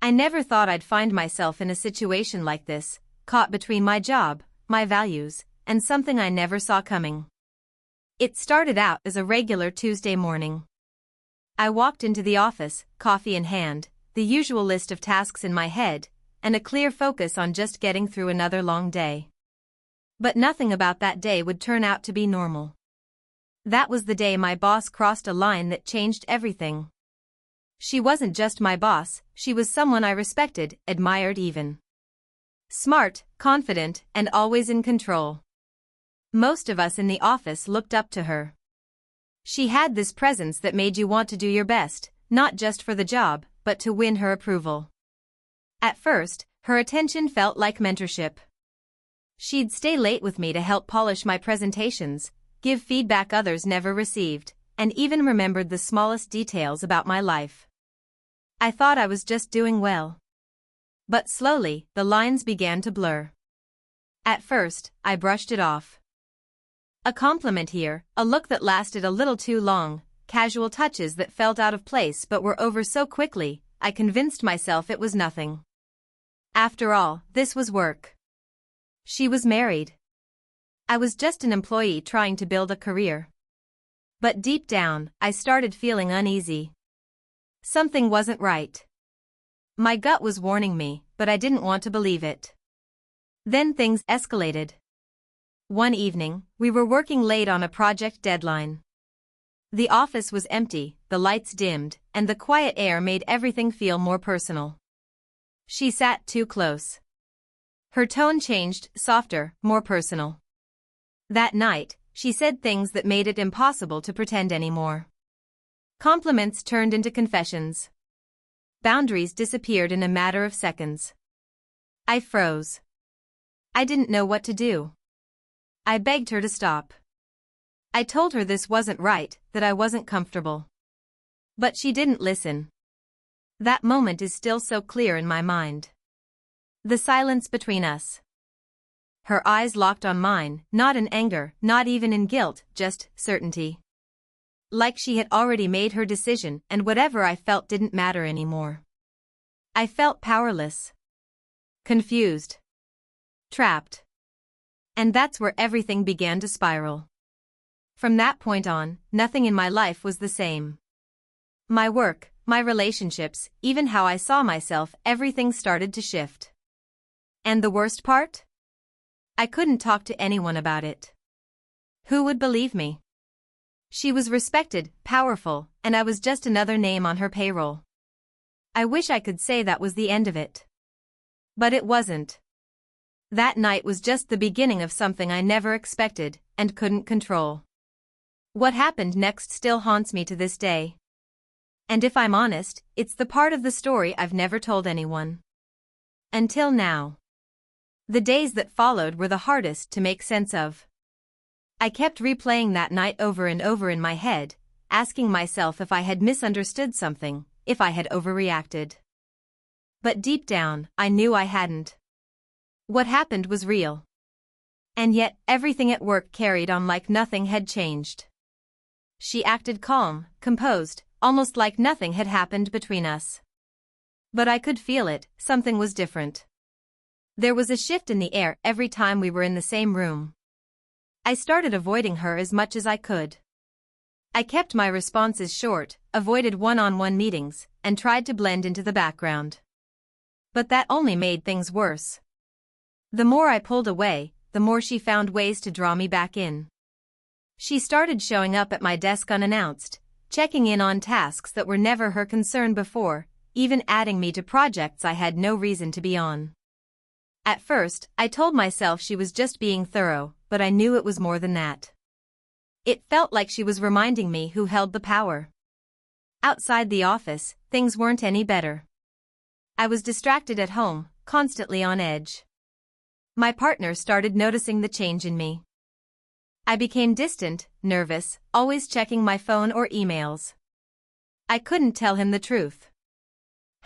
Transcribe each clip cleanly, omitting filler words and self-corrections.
I never thought I'd find myself in a situation like this, caught between my job, my values, and something I never saw coming. It started out as a regular Tuesday morning. I walked into the office, coffee in hand, the usual list of tasks in my head, and a clear focus on just getting through another long day. But nothing about that day would turn out to be normal. That was the day my boss crossed a line that changed everything. She wasn't just my boss, she was someone I respected, admired even. Smart, confident, and always in control. Most of us in the office looked up to her. She had this presence that made you want to do your best, not just for the job, but to win her approval. At first, her attention felt like mentorship. She'd stay late with me to help polish my presentations, give feedback others never received, and even remembered the smallest details about my life. I thought I was just doing well. But slowly, the lines began to blur. At first, I brushed it off. A compliment here, a look that lasted a little too long, casual touches that felt out of place but were over so quickly, I convinced myself it was nothing. After all, this was work. She was married. I was just an employee trying to build a career. But deep down, I started feeling uneasy. Something wasn't right. My gut was warning me, but I didn't want to believe it. Then things escalated. One evening, we were working late on a project deadline. The office was empty, the lights dimmed, and the quiet air made everything feel more personal. She sat too close. Her tone changed, softer, more personal. That night, she said things that made it impossible to pretend anymore. Compliments turned into confessions. Boundaries disappeared in a matter of seconds. I froze. I didn't know what to do. I begged her to stop. I told her this wasn't right, that I wasn't comfortable. But she didn't listen. That moment is still so clear in my mind. The silence between us. Her eyes locked on mine, not in anger, not even in guilt, just certainty. Like she had already made her decision and whatever I felt didn't matter anymore. I felt powerless. Confused. Trapped. And that's where everything began to spiral. From that point on, nothing in my life was the same. My work, my relationships, even how I saw myself, everything started to shift. And the worst part? I couldn't talk to anyone about it. Who would believe me? She was respected, powerful, and I was just another name on her payroll. I wish I could say that was the end of it. But it wasn't. That night was just the beginning of something I never expected and couldn't control. What happened next still haunts me to this day. And if I'm honest, it's the part of the story I've never told anyone. Until now. The days that followed were the hardest to make sense of. I kept replaying that night over and over in my head, asking myself if I had misunderstood something, if I had overreacted. But deep down, I knew I hadn't. What happened was real. And yet, everything at work carried on like nothing had changed. She acted calm, composed, almost like nothing had happened between us. But I could feel it, something was different. There was a shift in the air every time we were in the same room. I started avoiding her as much as I could. I kept my responses short, avoided one-on-one meetings, and tried to blend into the background. But that only made things worse. The more I pulled away, the more she found ways to draw me back in. She started showing up at my desk unannounced, checking in on tasks that were never her concern before, even adding me to projects I had no reason to be on. At first, I told myself she was just being thorough, but I knew it was more than that. It felt like she was reminding me who held the power. Outside the office, things weren't any better. I was distracted at home, constantly on edge. My partner started noticing the change in me. I became distant, nervous, always checking my phone or emails. I couldn't tell him the truth.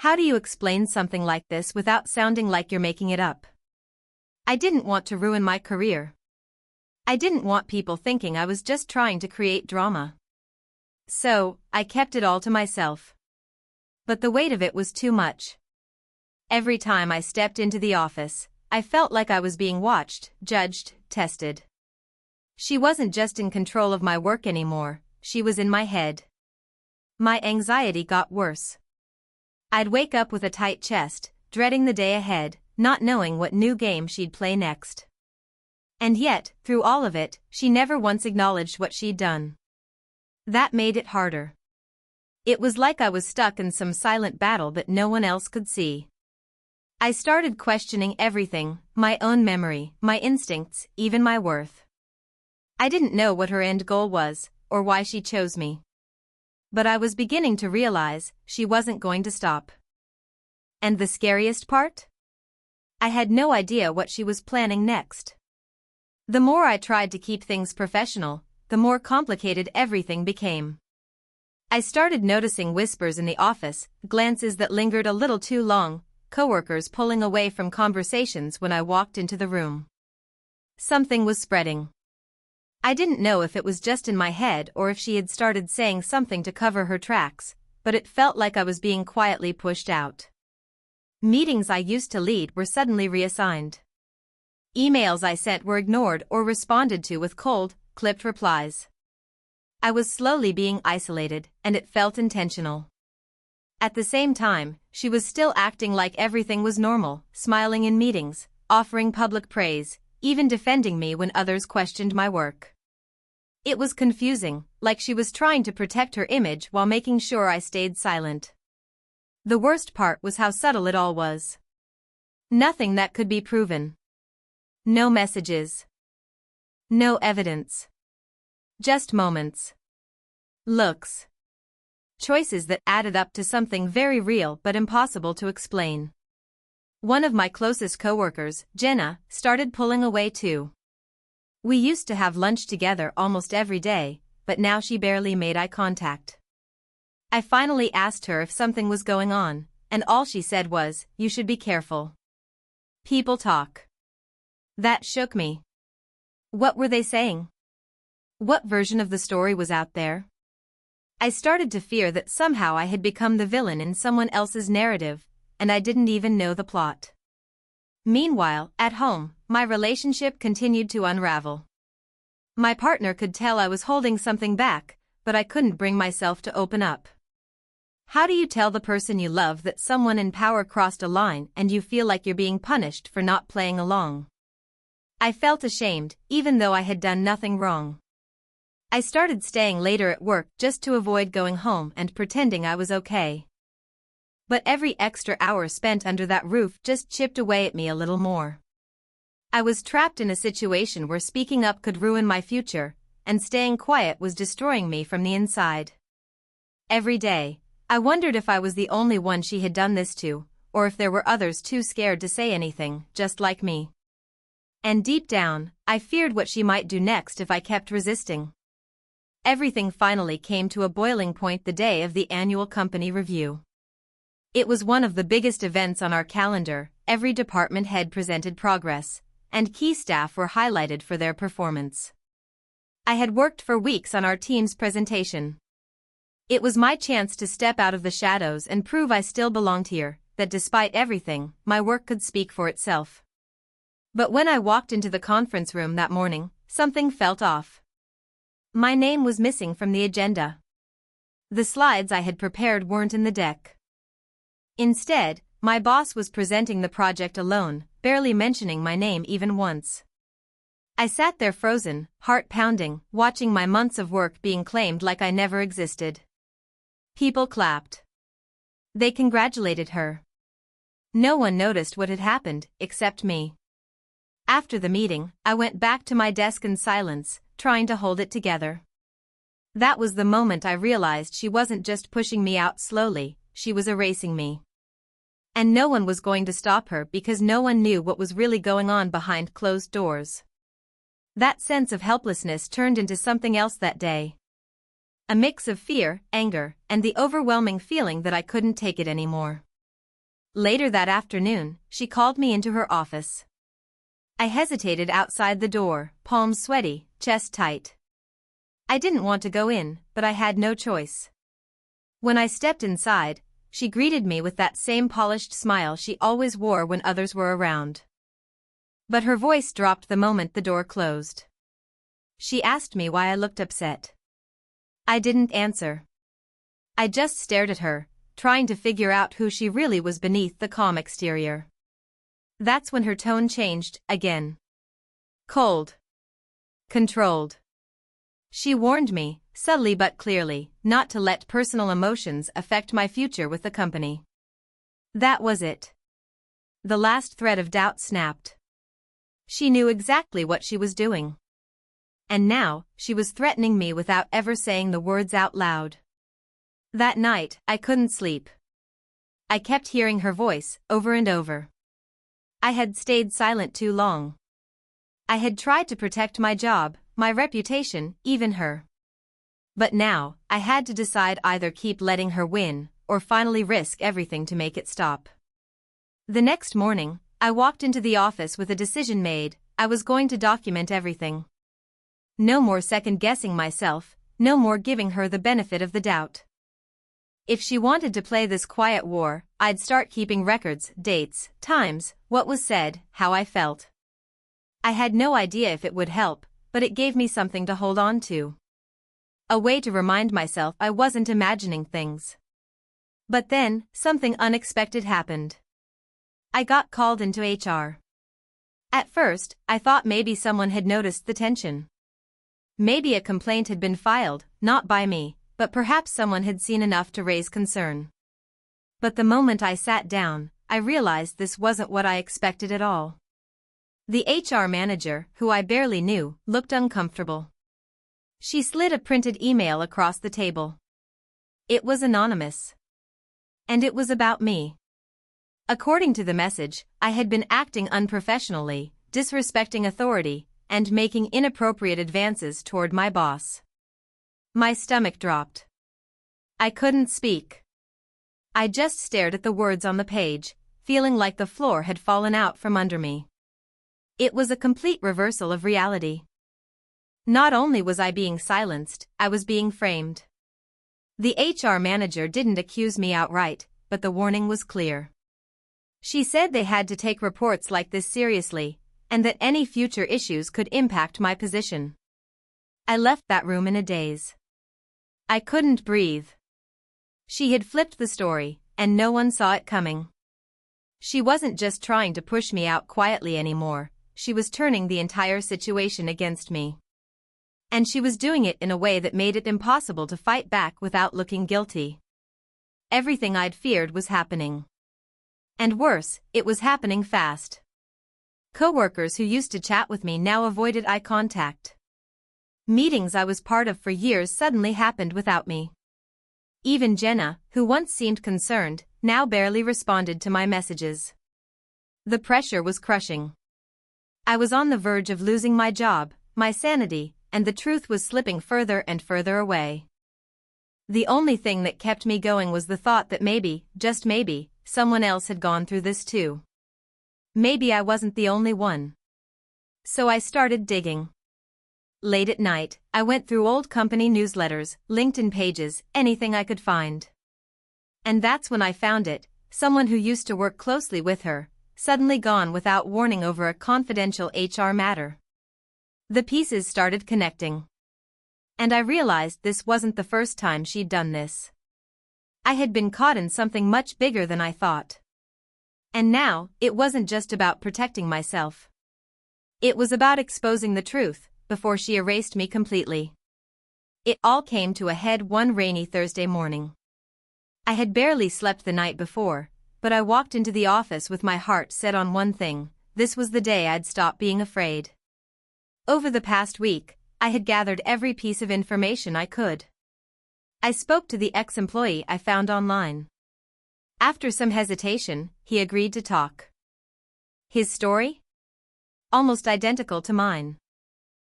How do you explain something like this without sounding like you're making it up? I didn't want to ruin my career. I didn't want people thinking I was just trying to create drama. So, I kept it all to myself. But the weight of it was too much. Every time I stepped into the office, I felt like I was being watched, judged, tested. She wasn't just in control of my work anymore, she was in my head. My anxiety got worse. I'd wake up with a tight chest, dreading the day ahead, not knowing what new game she'd play next. And yet, through all of it, she never once acknowledged what she'd done. That made it harder. It was like I was stuck in some silent battle that no one else could see. I started questioning everything, my own memory, my instincts, even my worth. I didn't know what her end goal was, or why she chose me. But I was beginning to realize she wasn't going to stop. And the scariest part? I had no idea what she was planning next. The more I tried to keep things professional, the more complicated everything became. I started noticing whispers in the office, glances that lingered a little too long, coworkers pulling away from conversations when I walked into the room. Something was spreading. I didn't know if it was just in my head or if she had started saying something to cover her tracks, but it felt like I was being quietly pushed out. Meetings I used to lead were suddenly reassigned. Emails I sent were ignored or responded to with cold, clipped replies. I was slowly being isolated, and it felt intentional. At the same time, she was still acting like everything was normal, smiling in meetings, offering public praise, even defending me when others questioned my work. It was confusing, like she was trying to protect her image while making sure I stayed silent. The worst part was how subtle it all was. Nothing that could be proven. No messages. No evidence. Just moments. Looks. Choices that added up to something very real but impossible to explain. One of my closest coworkers, Jenna, started pulling away too. We used to have lunch together almost every day, but now she barely made eye contact. I finally asked her if something was going on, and all she said was, "You should be careful. People talk." That shook me. What were they saying? What version of the story was out there? I started to fear that somehow I had become the villain in someone else's narrative, and I didn't even know the plot. Meanwhile, at home, my relationship continued to unravel. My partner could tell I was holding something back, but I couldn't bring myself to open up. How do you tell the person you love that someone in power crossed a line and you feel like you're being punished for not playing along? I felt ashamed, even though I had done nothing wrong. I started staying later at work just to avoid going home and pretending I was okay. But every extra hour spent under that roof just chipped away at me a little more. I was trapped in a situation where speaking up could ruin my future, and staying quiet was destroying me from the inside. Every day, I wondered if I was the only one she had done this to, or if there were others too scared to say anything, just like me. And deep down, I feared what she might do next if I kept resisting. Everything finally came to a boiling point the day of the annual company review. It was one of the biggest events on our calendar. Every department head presented progress, and key staff were highlighted for their performance. I had worked for weeks on our team's presentation. It was my chance to step out of the shadows and prove I still belonged here, that despite everything, my work could speak for itself. But when I walked into the conference room that morning, something felt off. My name was missing from the agenda. The slides I had prepared weren't in the deck. Instead, my boss was presenting the project alone, barely mentioning my name even once. I sat there frozen, heart pounding, watching my months of work being claimed like I never existed. People clapped. They congratulated her. No one noticed what had happened, except me. After the meeting, I went back to my desk in silence, trying to hold it together. That was the moment I realized she wasn't just pushing me out slowly, she was erasing me. And no one was going to stop her because no one knew what was really going on behind closed doors. That sense of helplessness turned into something else that day. A mix of fear, anger, and the overwhelming feeling that I couldn't take it anymore. Later that afternoon, she called me into her office. I hesitated outside the door, palms sweaty, chest tight. I didn't want to go in, but I had no choice. When I stepped inside, she greeted me with that same polished smile she always wore when others were around. But her voice dropped the moment the door closed. She asked me why I looked upset. I didn't answer. I just stared at her, trying to figure out who she really was beneath the calm exterior. That's when her tone changed, again. Cold. Controlled. She warned me, subtly but clearly, not to let personal emotions affect my future with the company. That was it. The last thread of doubt snapped. She knew exactly what she was doing. And now, she was threatening me without ever saying the words out loud. That night, I couldn't sleep. I kept hearing her voice, over and over. I had stayed silent too long. I had tried to protect my job, my reputation, even her. But now, I had to decide either keep letting her win, or finally risk everything to make it stop. The next morning, I walked into the office with a decision made. I was going to document everything. No more second-guessing myself, no more giving her the benefit of the doubt. If she wanted to play this quiet war, I'd start keeping records, dates, times, what was said, how I felt. I had no idea if it would help, but it gave me something to hold on to. A way to remind myself I wasn't imagining things. But then, something unexpected happened. I got called into HR. At first, I thought maybe someone had noticed the tension. Maybe a complaint had been filed, not by me, but perhaps someone had seen enough to raise concern. But the moment I sat down, I realized this wasn't what I expected at all. The HR manager, who I barely knew, looked uncomfortable. She slid a printed email across the table. It was anonymous. And it was about me. According to the message, I had been acting unprofessionally, disrespecting authority, and making inappropriate advances toward my boss. My stomach dropped. I couldn't speak. I just stared at the words on the page, feeling like the floor had fallen out from under me. It was a complete reversal of reality. Not only was I being silenced, I was being framed. The HR manager didn't accuse me outright, but the warning was clear. She said they had to take reports like this seriously, and that any future issues could impact my position. I left that room in a daze. I couldn't breathe. She had flipped the story, and no one saw it coming. She wasn't just trying to push me out quietly anymore, she was turning the entire situation against me. And she was doing it in a way that made it impossible to fight back without looking guilty. Everything I'd feared was happening. And worse, it was happening fast. Coworkers who used to chat with me now avoided eye contact. Meetings I was part of for years suddenly happened without me. Even Jenna, who once seemed concerned, now barely responded to my messages. The pressure was crushing. I was on the verge of losing my job, my sanity, and the truth was slipping further and further away. The only thing that kept me going was the thought that maybe, just maybe, someone else had gone through this too. Maybe I wasn't the only one. So I started digging. Late at night, I went through old company newsletters, LinkedIn pages, anything I could find. And that's when I found it, someone who used to work closely with her, suddenly gone without warning over a confidential HR matter. The pieces started connecting. And I realized this wasn't the first time she'd done this. I had been caught in something much bigger than I thought. And now, it wasn't just about protecting myself. It was about exposing the truth, before she erased me completely. It all came to a head one rainy Thursday morning. I had barely slept the night before, but I walked into the office with my heart set on one thing: this was the day I'd stop being afraid. Over the past week, I had gathered every piece of information I could. I spoke to the ex-employee I found online. After some hesitation, he agreed to talk. His story? Almost identical to mine.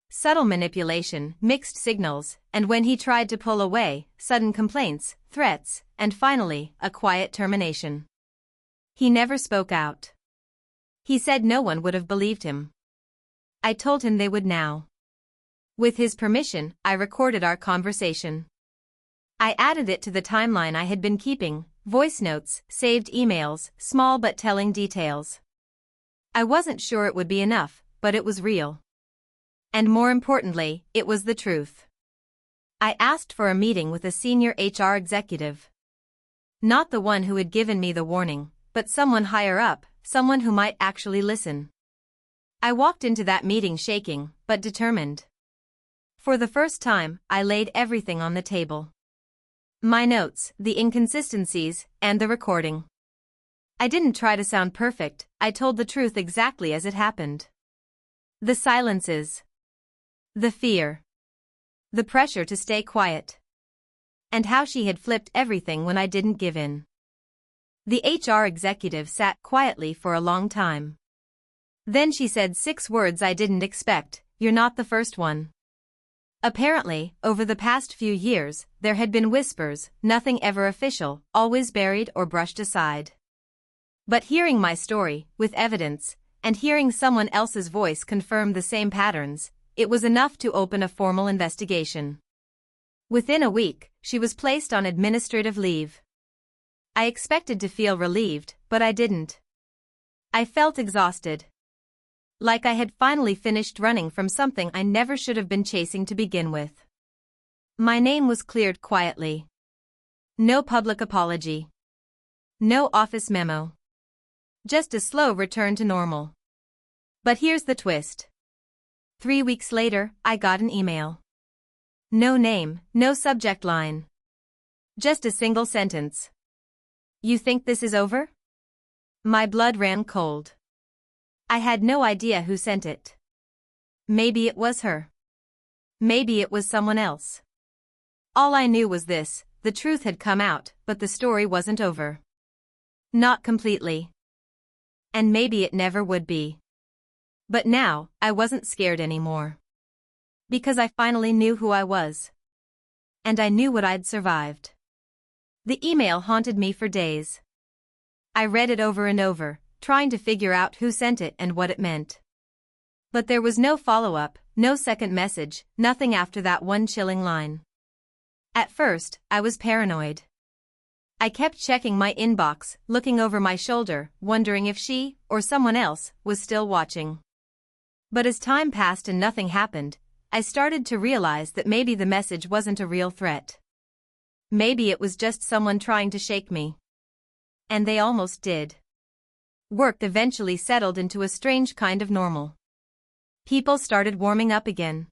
Subtle manipulation, mixed signals, and when he tried to pull away, sudden complaints, threats, and finally, a quiet termination. He never spoke out. He said no one would have believed him. I told him they would now. With his permission, I recorded our conversation. I added it to the timeline I had been keeping, voice notes, saved emails, small but telling details. I wasn't sure it would be enough, but it was real. And more importantly, it was the truth. I asked for a meeting with a senior HR executive. Not the one who had given me the warning, but someone higher up, someone who might actually listen. I walked into that meeting shaking, but determined. For the first time, I laid everything on the table. My notes, the inconsistencies, and the recording. I didn't try to sound perfect, I told the truth exactly as it happened. The silences. The fear. The pressure to stay quiet. And how she had flipped everything when I didn't give in. The HR executive sat quietly for a long time. Then she said 6 words I didn't expect, "You're not the first one." Apparently, over the past few years, there had been whispers, nothing ever official, always buried or brushed aside. But hearing my story, with evidence, and hearing someone else's voice confirm the same patterns, it was enough to open a formal investigation. Within a week, she was placed on administrative leave. I expected to feel relieved, but I didn't. I felt exhausted. Like I had finally finished running from something I never should have been chasing to begin with. My name was cleared quietly. No public apology. No office memo. Just a slow return to normal. But here's the twist. 3 weeks later, I got an email. No name, no subject line. Just a single sentence. "You think this is over?" My blood ran cold. I had no idea who sent it. Maybe it was her. Maybe it was someone else. All I knew was this: the truth had come out, but the story wasn't over. Not completely. And maybe it never would be. But now, I wasn't scared anymore. Because I finally knew who I was. And I knew what I'd survived. The email haunted me for days. I read it over and over, trying to figure out who sent it and what it meant. But there was no follow-up, no second message, nothing after that one chilling line. At first, I was paranoid. I kept checking my inbox, looking over my shoulder, wondering if she, or someone else, was still watching. But as time passed and nothing happened, I started to realize that maybe the message wasn't a real threat. Maybe it was just someone trying to shake me. And they almost did. Work eventually settled into a strange kind of normal. People started warming up again.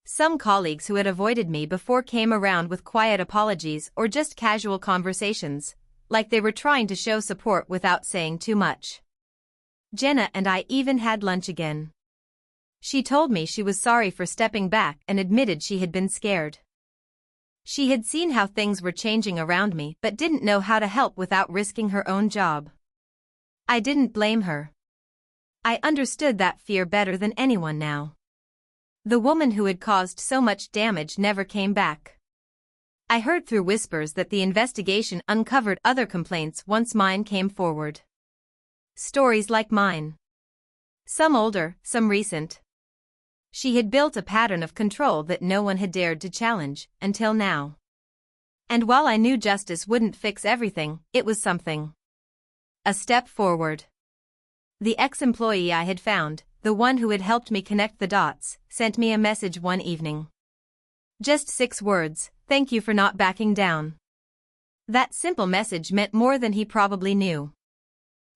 Some colleagues who had avoided me before came around with quiet apologies or just casual conversations, like they were trying to show support without saying too much. Jenna and I even had lunch again. She told me she was sorry for stepping back and admitted she had been scared. She had seen how things were changing around me but didn't know how to help without risking her own job. I didn't blame her. I understood that fear better than anyone now. The woman who had caused so much damage never came back. I heard through whispers that the investigation uncovered other complaints once mine came forward. Stories like mine. Some older, some recent. She had built a pattern of control that no one had dared to challenge, until now. And while I knew justice wouldn't fix everything, it was something. A step forward. The ex-employee I had found, the one who had helped me connect the dots, sent me a message one evening. Just 6 words: "Thank you for not backing down." That simple message meant more than he probably knew.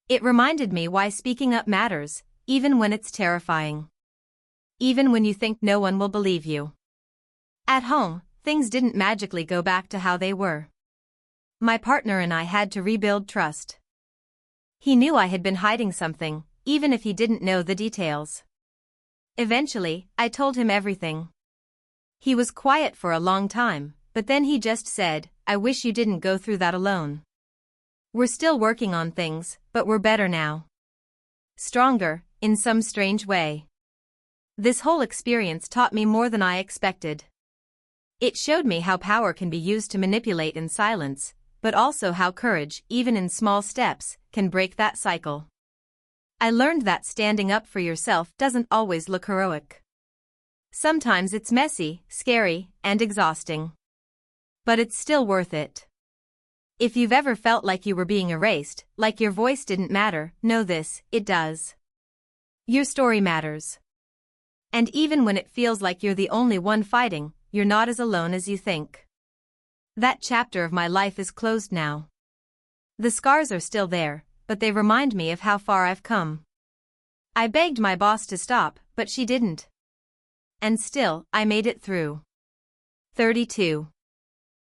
It reminded me why speaking up matters, even when it's terrifying. Even when you think no one will believe you. At home, things didn't magically go back to how they were. My partner and I had to rebuild trust. He knew I had been hiding something, even if he didn't know the details. Eventually, I told him everything. He was quiet for a long time, but then he just said, "I wish you didn't go through that alone. We're still working on things, but we're better now. Stronger, in some strange way." This whole experience taught me more than I expected. It showed me how power can be used to manipulate in silence, but also how courage, even in small steps, can break that cycle. I learned that standing up for yourself doesn't always look heroic. Sometimes it's messy, scary, and exhausting. But it's still worth it. If you've ever felt like you were being erased, like your voice didn't matter, know this, it does. Your story matters. And even when it feels like you're the only one fighting, you're not as alone as you think. That chapter of my life is closed now. The scars are still there, but they remind me of how far I've come. I begged my boss to stop, but she didn't. And still, I made it through. 32.